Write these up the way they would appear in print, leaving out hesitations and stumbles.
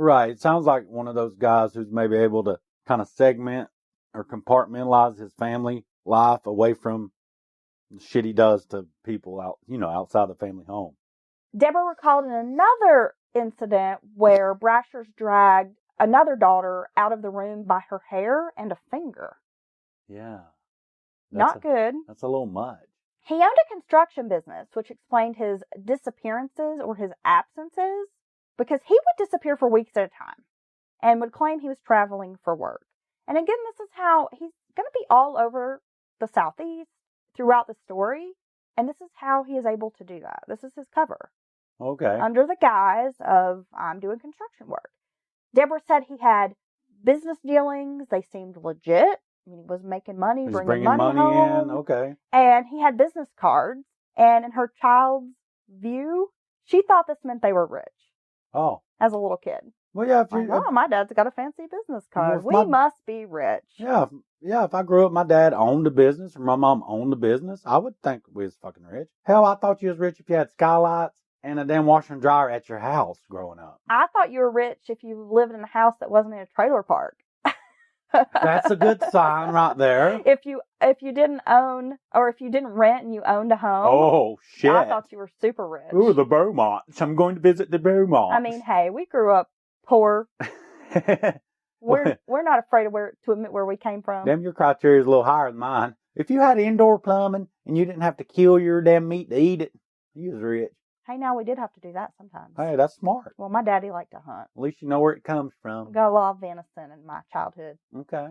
Right. It sounds like one of those guys who's maybe able to kind of segment or compartmentalize his family life away from the shit he does to people outside the family home. Deborah recalled in another incident where Brashers dragged another daughter out of the room by her hair and a finger. Yeah. Not good. That's a little much. He owned a construction business, which explained his disappearances or his absences, because he would disappear for weeks at a time and would claim he was traveling for work. And again, this is how he's going to be all over the Southeast throughout the story, and this is how he is able to do that. This is his cover. Okay. Under the guise of, I'm doing construction work. Deborah said he had business dealings. They seemed legit. I mean, he was making money, bringing money home. in. Okay. And he had business cards. And in her child's view, she thought this meant they were rich. Oh. As a little kid. Well, yeah. My dad's got a fancy business card. We must be rich. Yeah. Yeah, if I grew up, my dad owned a business, or my mom owned a business, I would think we was fucking rich. Hell, I thought you was rich if you had skylights and a damn washer and dryer at your house growing up. I thought you were rich if you lived in a house that wasn't in a trailer park. That's a good sign right there. If you didn't own, or if you didn't rent and you owned a home. Oh, shit. I thought you were super rich. Ooh, the Beaumonts. I'm going to visit the Beaumonts. I mean, hey, we grew up poor. We're not afraid to admit where we came from. Damn, your criteria is a little higher than mine. If you had indoor plumbing and you didn't have to kill your damn meat to eat it, you was rich. Hey, now we did have to do that sometimes. Hey, that's smart. Well, my daddy liked to hunt. At least you know where it comes from. Got a lot of venison in my childhood. Okay.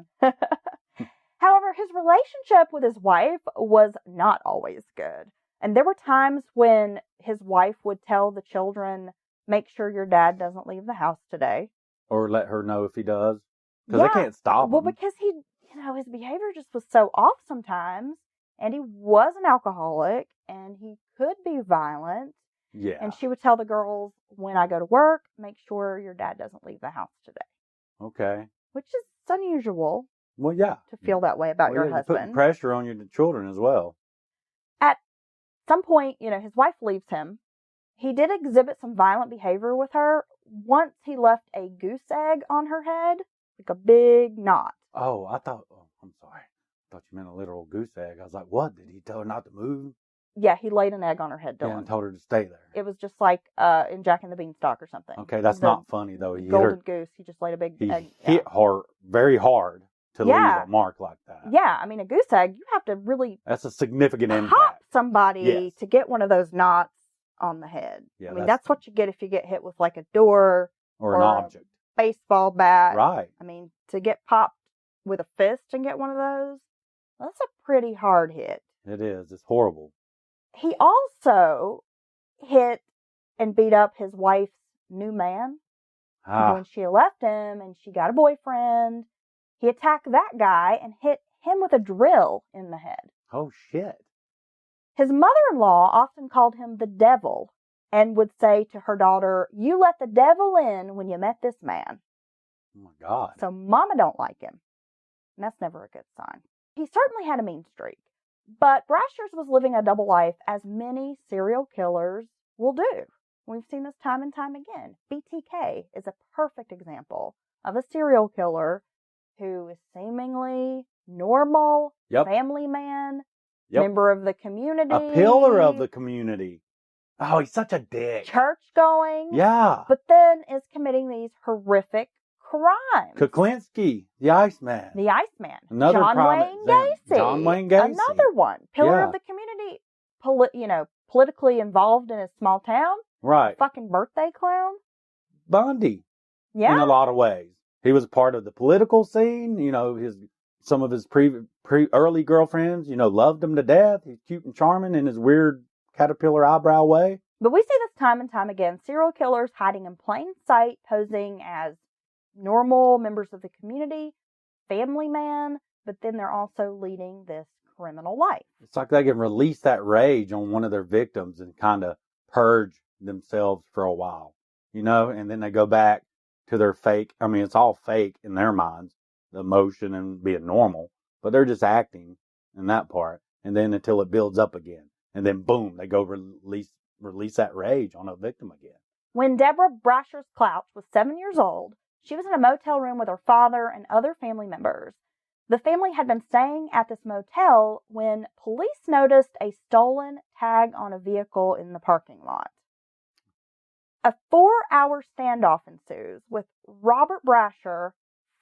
However, his relationship with his wife was not always good. And there were times when his wife would tell the children, make sure your dad doesn't leave the house today. Or let her know if he does. Because they can't stop him. Well, because his behavior just was so off sometimes. And he was an alcoholic. And he could be violent. Yeah. And she would tell the girls, when I go to work, make sure your dad doesn't leave the house today. Okay. Which is unusual. Well, yeah. To feel that way about your husband. Putting pressure on your children as well. At some point, his wife leaves him. He did exhibit some violent behavior with her. Once he left a goose egg on her head, like a big knot. Oh, I'm sorry. I thought you meant a literal goose egg. I was like, what? Did he tell her not to move? Yeah, he laid an egg on her head, Dylan. Yeah, and told her to stay there. It was just like in Jack and the Beanstalk or something. Okay, that's not funny, though. He golden goose. He just laid a big egg. He hit her very hard to leave a mark like that. Yeah, I mean, a goose egg, you have to really... That's a significant impact. Pop somebody to get one of those knots on the head. Yeah, I mean, that's what you get if you get hit with like a door. Or an object. A baseball bat. Right. I mean, to get popped with a fist and get one of those, that's a pretty hard hit. It is. It's horrible. He also hit and beat up his wife's new man. When she left him and she got a boyfriend, he attacked that guy and hit him with a drill in the head. Oh, shit. His mother-in-law often called him the devil and would say to her daughter, you let the devil in when you met this man. Oh, my God. So Mama don't like him. And that's never a good sign. He certainly had a mean streak. But Brashers was living a double life, as many serial killers will do. We've seen this time and time again. BTK is a perfect example of a serial killer who is seemingly normal, family man, member of the community. A pillar of the community. Oh, he's such a dick. Church going. Yeah. But then is committing these horrific crimes. Kuklinski, the Iceman. The Iceman. Another John Wayne Gacy. John Wayne Gacy. Another one. Pillar of the community. Politically involved in a small town. Right. Fucking birthday clown. Bundy. Yeah. In a lot of ways. He was part of the political scene. Some of his early girlfriends, loved him to death. He's cute and charming in his weird caterpillar eyebrow way. But we see this time and time again. Serial killers hiding in plain sight, posing as normal members of the community, family man, but then they're also leading this criminal life. It's like they can release that rage on one of their victims and kind of purge themselves for a while, and then they go back to their fake. I mean, it's all fake in their minds, the emotion and being normal, but they're just acting in that part. And then until it builds up again. And then boom, they go release that rage on a victim again. When Deborah Brashers Clouch was 7 years old, she was in a motel room with her father and other family members. The family had been staying at this motel when police noticed a stolen tag on a vehicle in the parking lot. A 4-hour standoff ensues, with Robert Brasher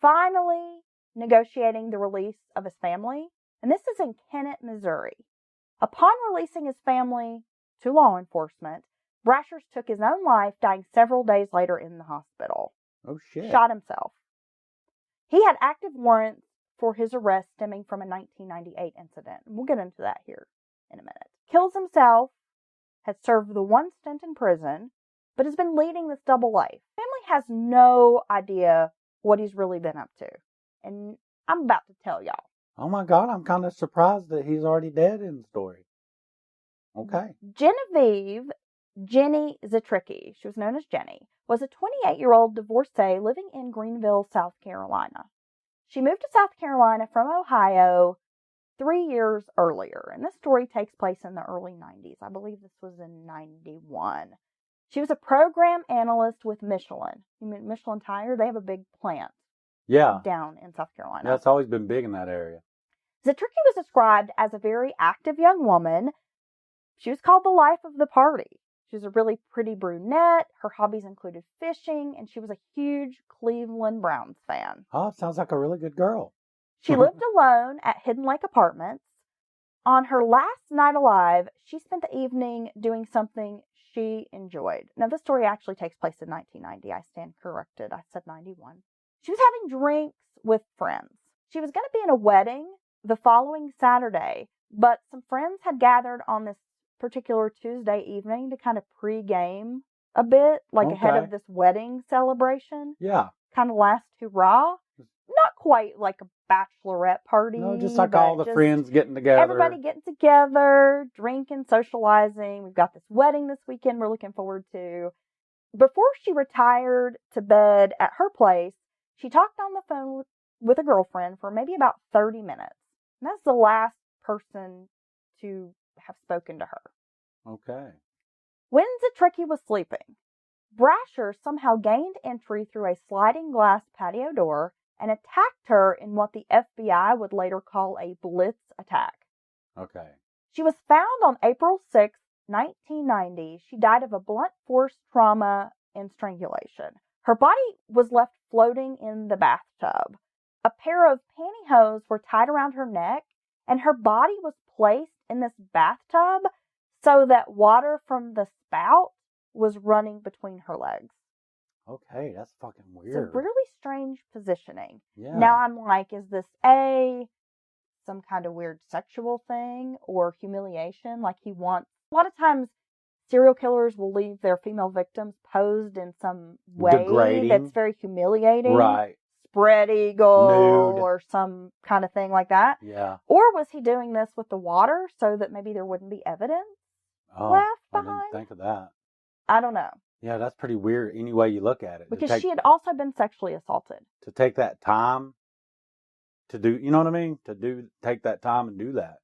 finally negotiating the release of his family, and this is in Kennett, Missouri. Upon releasing his family to law enforcement, Brashers took his own life, dying several days later in the hospital. Oh, shit. Shot himself. He had active warrants for his arrest stemming from a 1998 incident. We'll get into that here in a minute. Kills himself, has served the one stint in prison, but has been leading this double life. Family has no idea what he's really been up to. And I'm about to tell y'all. Oh my God, I'm kind of surprised that he's already dead in the story. Okay. Genevieve Jenny Zetricki, she was known as Jenny, was a 28-year-old divorcee living in Greenville, South Carolina. She moved to South Carolina from Ohio 3 years earlier, and this story takes place in the early 90s. I believe this was in 91. She was a program analyst with Michelin. You mean Michelin Tire? They have a big plant down in South Carolina. That's always been big in that area. Zetricki was described as a very active young woman. She was called the life of the party. She was a really pretty brunette. Her hobbies included fishing, and she was a huge Cleveland Browns fan. Oh, sounds like a really good girl. She lived alone at Hidden Lake Apartments. On her last night alive, she spent the evening doing something she enjoyed. Now, this story actually takes place in 1990. I stand corrected. I said 91. She was having drinks with friends. She was going to be in a wedding the following Saturday, but some friends had gathered on this particular Tuesday evening to kind of pre-game a bit, like ahead of this wedding celebration. Yeah. Kind of last hurrah. Not quite like a bachelorette party. No, just like all the friends getting together. Everybody getting together, drinking, socializing. We've got this wedding this weekend we're looking forward to. Before she retired to bed at her place, she talked on the phone with a girlfriend for maybe about 30 minutes. And that's the last person to have spoken to her. Okay. When Zetricki was sleeping, Brasher somehow gained entry through a sliding glass patio door and attacked her in what the FBI would later call a blitz attack. Okay. She was found on April 6, 1990. She died of a blunt force trauma and strangulation. Her body was left floating in the bathtub. A pair of pantyhose were tied around her neck, and her body was placed in this bathtub so that water from the spout was running between her legs. Okay, that's fucking weird. It's a really strange positioning. Yeah. Now I'm like, is this some kind of weird sexual thing or humiliation? Like a lot of times serial killers will leave their female victims posed in some way degrading, that's very humiliating. Right. Spread eagle Nude. or some kind of thing like that. Yeah. Or was he doing this with the water so that maybe there wouldn't be evidence left behind? I didn't think of that. I don't know. Yeah, that's pretty weird any way you look at it. Because she had also been sexually assaulted. To take that time to do, you know what I mean? Take that time and do that.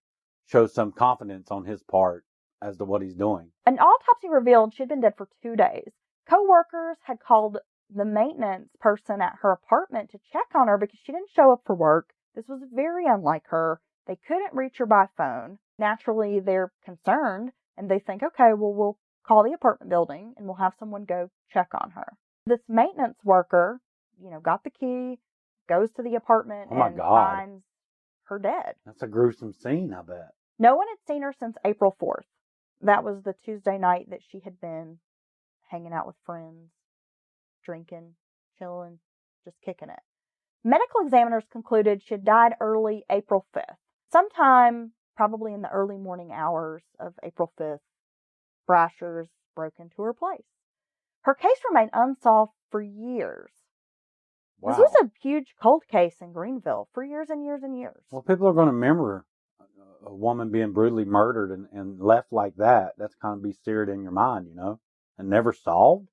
Shows some confidence on his part as to what he's doing. An autopsy revealed she'd been dead for 2 days. Co-workers had called the maintenance person at her apartment to check on her because she didn't show up for work. This was very unlike her. They couldn't reach her by phone. Naturally, they're concerned and they think, okay, well, we'll call the apartment building and we'll have someone go check on her. This maintenance worker, got the key, goes to the apartment and finds her dead. That's a gruesome scene, I bet. No one had seen her since April 4th. That was the Tuesday night that she had been hanging out with friends, drinking, chilling, just kicking it. Medical examiners concluded she had died early April 5th. Sometime, probably in the early morning hours of April 5th, Brashers broke into her place. Her case remained unsolved for years. Wow. This was a huge cold case in Greenville for years and years and years. Well, people are going to remember a woman being brutally murdered and left like that. That's kind of be seared in your mind, and never solved.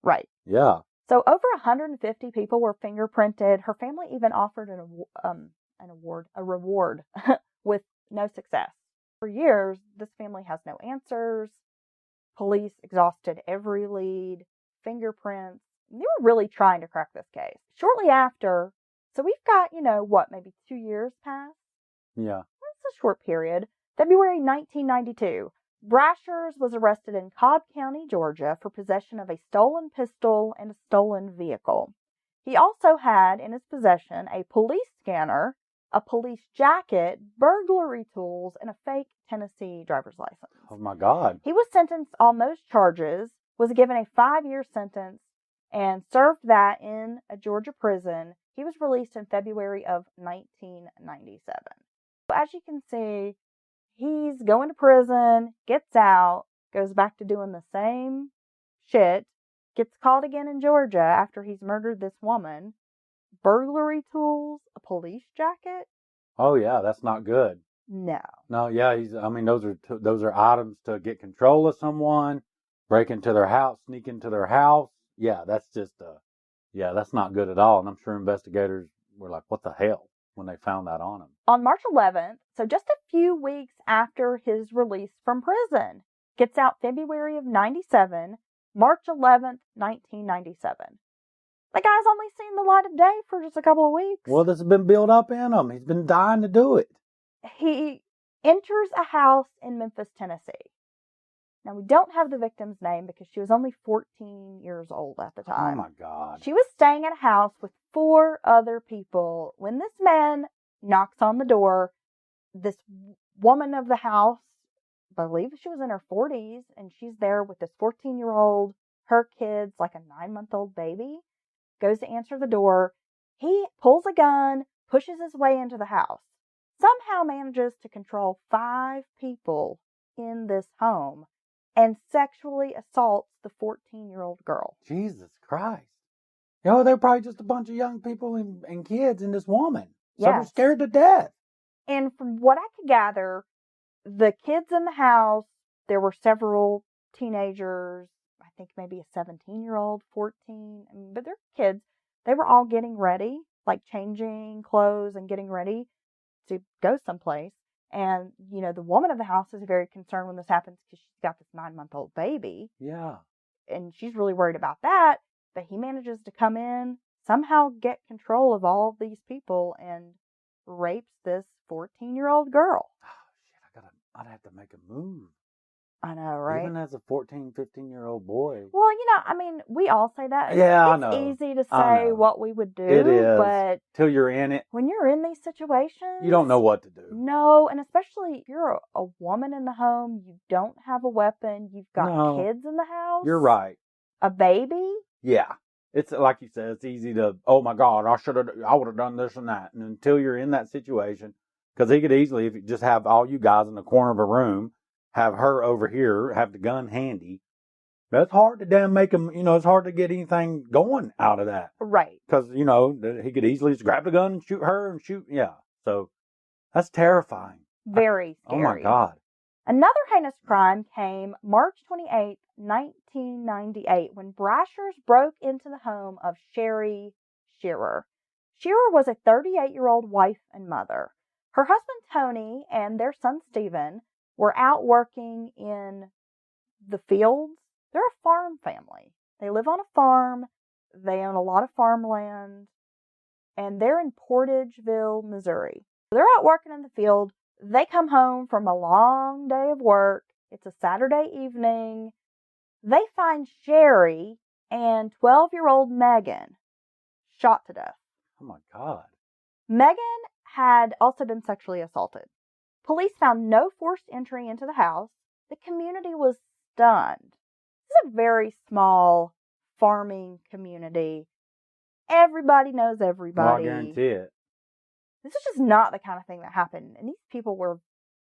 Right. Yeah. So over 150 people were fingerprinted. Her family even offered a reward with no success. For years, this family has no answers. Police exhausted every lead. fingerprints. They were really trying to crack this case. Shortly after, so we've got, maybe 2 years past? Yeah. That's a short period. February 1992. Brashers was arrested in Cobb County, Georgia for possession of a stolen pistol and a stolen vehicle. He also had in his possession a police scanner, a police jacket, burglary tools, and a fake Tennessee driver's license. Oh, my God. He was sentenced on those charges, was given a 5-year sentence, and served that in a Georgia prison. He was released in February of 1997. As you can see, he's going to prison, gets out, goes back to doing the same shit, gets caught again in Georgia after he's murdered this woman. Burglary tools, a police jacket. Oh, yeah, that's not good. No. No, yeah, those are items to get control of someone, break into their house, sneak into their house. Yeah, that's that's not good at all. And I'm sure investigators were like, what the hell, when they found that on him. On March 11th, so just a few weeks after his release from prison, gets out February of 97, March 11th, 1997. The guy's only seen the light of day for just a couple of weeks. Well, this has been built up in him. He's been dying to do it. He enters a house in Memphis, Tennessee. Now, we don't have the victim's name because she was only 14 years old at the time. Oh, my God. She was staying at a house with 4 other people when this man knocks on the door. This woman of the house, I believe she was in her 40s, and she's there with this 14-year-old, her kids, like a 9-month-old baby, goes to answer the door. He pulls a gun, pushes his way into the house, somehow manages to control 5 people in this home, and sexually assaults the 14-year-old girl. Jesus Christ. They're probably just a bunch of young people and kids and this woman. So Yes. they're scared to death. And from what I could gather, the kids in the house, there were several teenagers, I think maybe a 17-year-old, 14, but they're kids. They were all getting ready, like changing clothes and getting ready to go someplace. And, the woman of the house is very concerned when this happens because she's got this 9-month-old baby. Yeah. And she's really worried about that. But he manages to come in, somehow get control of all of these people, and rapes this 14-year-old girl. Oh, shit, I'd have to make a move. I know, right? Even as a 14, 15-year-old boy. Well, we all say that. Yeah, I it's know. easy to say what we would do. It is. But till you're in it, when you're in these situations, you don't know what to do. No, and especially if you're a woman in the home, you don't have a weapon, you've got kids in the house. You're right. A baby. Yeah. It's like you said, it's easy to, oh my God, I would have done this and that. And until you're in that situation, because he could easily, if you just have all you guys in the corner of a room, have her over here, have the gun handy. That's hard to damn make him, it's hard to get anything going out of that. Right. Because, he could easily just grab the gun and shoot her and shoot. Yeah. So that's terrifying. Very scary. Oh my God. Another heinous crime came March 28, 1998, when Brashers broke into the home of Sherry Shearer. Shearer was a 38-year-old wife and mother. Her husband Tony and their son Stephen were out working in the fields. They're a farm family. They live on a farm. They own a lot of farmland. And they're in Portageville, Missouri. They're out working in the field. They come home from a long day of work. It's a Saturday evening. They find Sherry and 12-year-old Megan shot to death. Oh my God. Megan had also been sexually assaulted. Police found no forced entry into the house. The community was stunned. This is a very small farming community. Everybody knows everybody. Well, I guarantee it. This is just not the kind of thing that happened. And these people were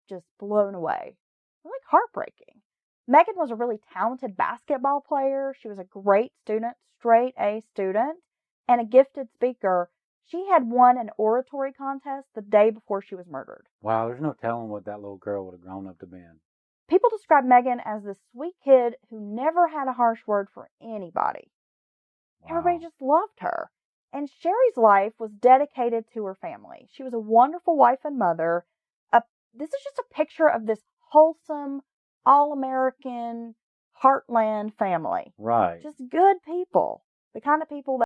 just blown away. It was like heartbreaking. Megan was a really talented basketball player. She was a great student, straight A student, and a gifted speaker. She had won an oratory contest the day before she was murdered. Wow, there's no telling what that little girl would have grown up to be. People describe Megan as this sweet kid who never had a harsh word for anybody. Wow. Everybody just loved her. And Sherry's life was dedicated to her family. She was a wonderful wife and mother. This is just a picture of this wholesome, all-American heartland family. Right. Just good people. The kind of people